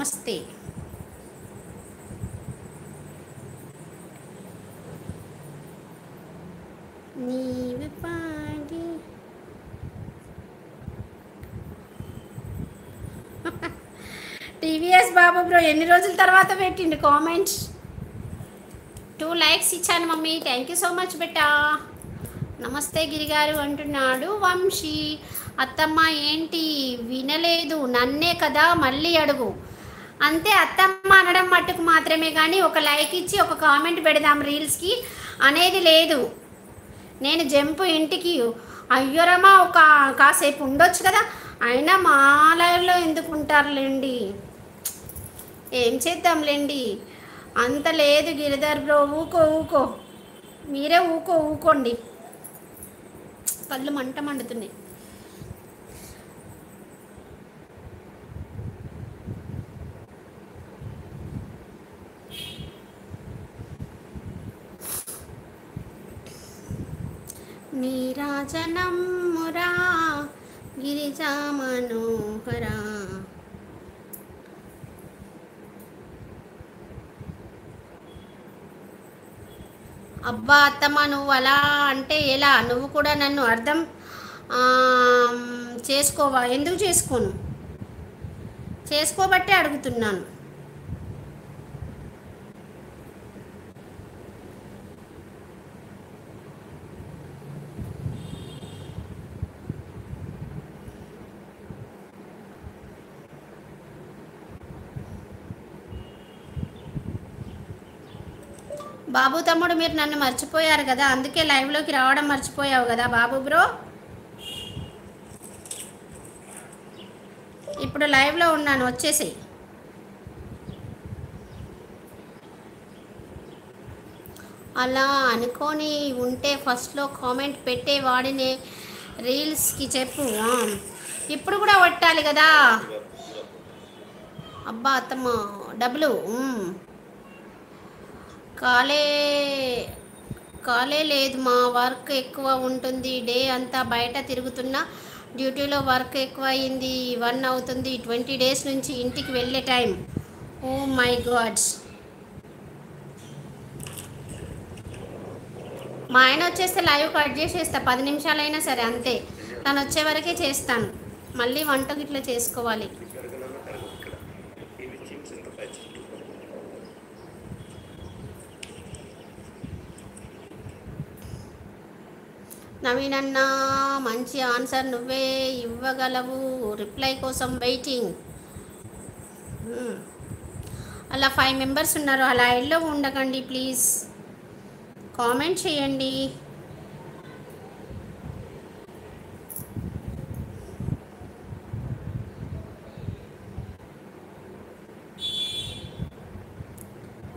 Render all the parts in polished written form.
నమస్తే. నీవి పాడి టీవీఎస్ బాబు బ్రో ఎన్ని రోజుల తర్వాత పెట్టిండు కామెంట్స్. 2 లైక్స్ ఇచ్చాను mummy, thank you so much beta. నమస్తే గిరిగారు అంటున్నాడు వంశీ. అత్తమ్మ ఏంటి వినలేదు, నన్నే కదా మళ్ళీ అడుగు. అంతే అత్తమ్మ అనడం మట్టుకు మాత్రమే, కానీ ఒక లైక్ ఇచ్చి ఒక కామెంట్ పెడదాం రీల్స్కి అనేది లేదు. నేను జంపు ఇంటికి అయ్యోరమ్మా ఒక కాసేపు ఉండొచ్చు కదా, అయినా మా లైవ్లో ఎందుకు ఉంటారులేండి, ఏం చేద్దాంలేండి. అంత లేదు గిరిధర్ బ్రో, ఊకో మీరే ఊకోండి. కళ్ళు మంట మండుతున్నాయి. నీరాజనమ్మురా గిరిజా మనోహరా. అబ్బా అత్తమ్మ నువ్వు అలా అంటే ఎలా? నువ్వు కూడా నన్ను అర్థం చేసుకోవా? ఎందుకు చేసుకోను, చేసుకోబట్టే అడుగుతున్నాను. బాబు తమ్ముడు మీరు నన్ను మర్చిపోయారు కదా, అందుకే లైవ్లోకి రావడం మర్చిపోయావు కదా బాబు బ్రో. ఇప్పుడు లైవ్లో ఉన్నాను, వచ్చేసి. అలా అనుకొని ఉంటే ఫస్ట్లో కామెంట్ పెట్టేవాడినే రీల్స్కి చెప్పు. ఇప్పుడు కూడా కొట్టాలి కదా. అబ్బా అత్తమ్మ డబ్బులు కాలే లేదు, మా వర్క్ ఎక్కువ ఉంటుంది. డే అంతా బయట తిరుగుతున్నా, డ్యూటీలో వర్క్ ఎక్కువ అయింది. 1 అవుతుంది 20 డేస్ నుంచి ఇంటికి వెళ్ళే టైం. Oh my God's. మా ఆయన వచ్చేస్తే లైవ్ కట్ చేసేస్తా, 10 నిమిషాలైనా సరే అంతే. తను వచ్చే వరకే చేస్తాను, మళ్ళీ వంట గిట్లా చేసుకోవాలి. నవీన్ అన్న మంచి ఆన్సర్ నువ్వే ఇవ్వగలవు, రిప్లై కోసం వెయిటింగ్. అలా 5 మెంబర్స్ ఉన్నారు, అలా లైన్లో ఉండకండి ప్లీజ్, కామెంట్ చేయండి.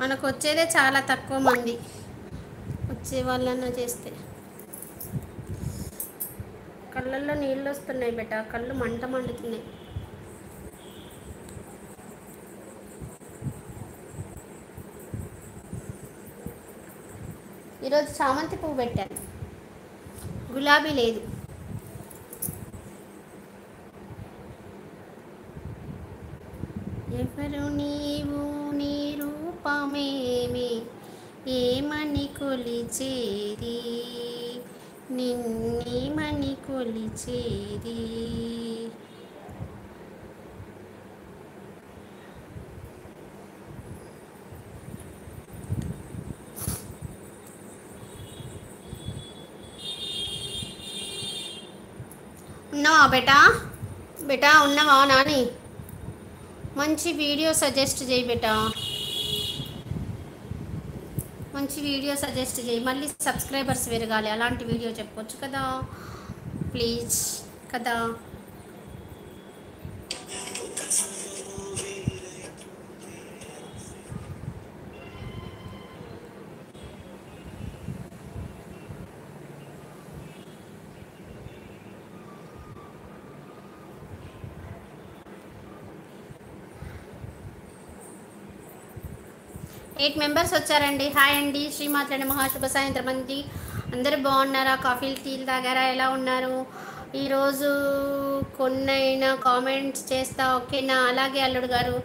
మనకు వచ్చేదే చాలా తక్కువ మంది, వచ్చే వాళ్ళన్నా చేస్తే. కళ్ళల్లో నీళ్ళు వస్తున్నాయి బెట, కళ్ళు మంట మండుతున్నాయి. ఈరోజు చామంతి పువ్వు పెట్టాను, గులాబీ లేదు. ఎవరు నీవు నీ రూపమేమి, ఏమని కొలిచేది నిన్నేమని కొలిచేది. ఉన్నావా బెటా ఉన్నావా నాని? మంచి వీడియో సజెస్ట్ చేయి బెటా, మంచి వీడియో సజెస్ట్ చేయి, మళ్ళీ సబ్స్క్రైబర్స్ పెరగాలి. అలాంటి వీడియో చెప్పొచ్చు కదా ప్లీజ్ కదా. ఎయిట్ మెంబర్స్ వచ్చారండి. హాయ్ అండి, శ్రీమాతృ మహాశుభ సాయంత్రం అండి. అందరూ బాగున్నారా? కాఫీలు టీలు తాగారా? ఎలా ఉన్నారు? ఈరోజు కొన్నైనా కామెంట్స్ చేస్తా ఓకేనా? అలాగే అల్లుడు గారు